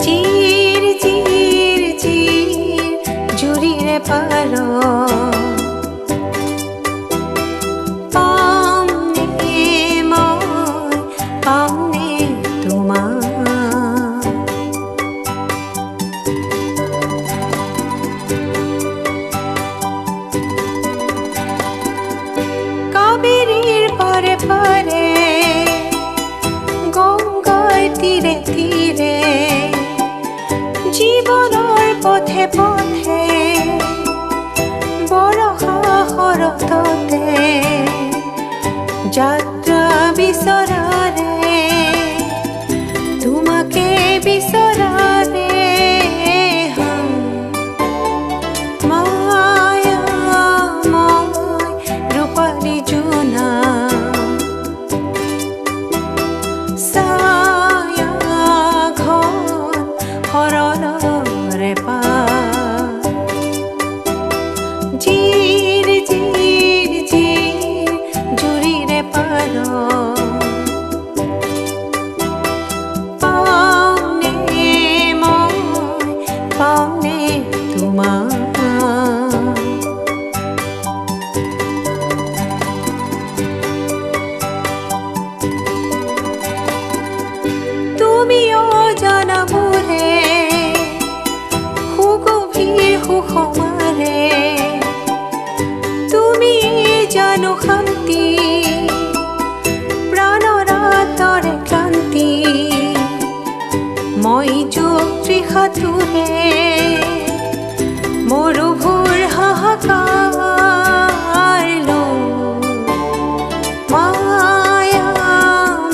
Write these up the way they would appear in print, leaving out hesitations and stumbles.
zero zero zero জুৰিৰে পাৰ পামনে মই পামনে তোমাক কাবেৰীৰ পাৰে পাৰে গংগাৰ তীৰে তীৰে জীৱনৰ পথে পথে বৰষা শৰততে যাত্ৰা বিচৰাৰে তোমাকে বিচৰাৰে মায়া মই ৰূপালী জোনা ছায়া ঘন শৰণৰে পাৰ জিৰ জিৰ জিৰ জুৰিৰে পাৰ পামনে মই পামনে তোমাক তুমি অজানা মোৰে সুগভীৰ সুষমাৰে তুমি জানো শান্তি প্ৰাণৰ আঁতৰে ক্লান্তি মই যোগ ত্ৰিষাতুৰে মৰুভূৰ হাহাকাৰ মায়া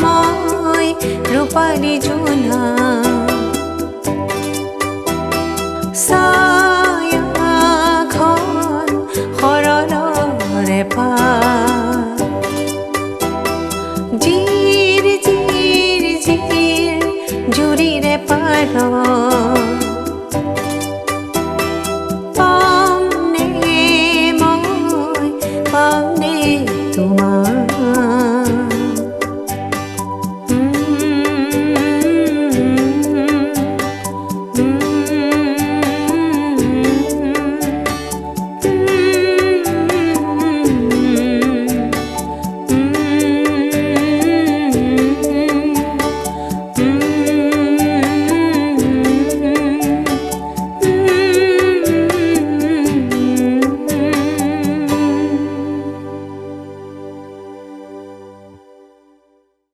মই ৰূপালী জোনা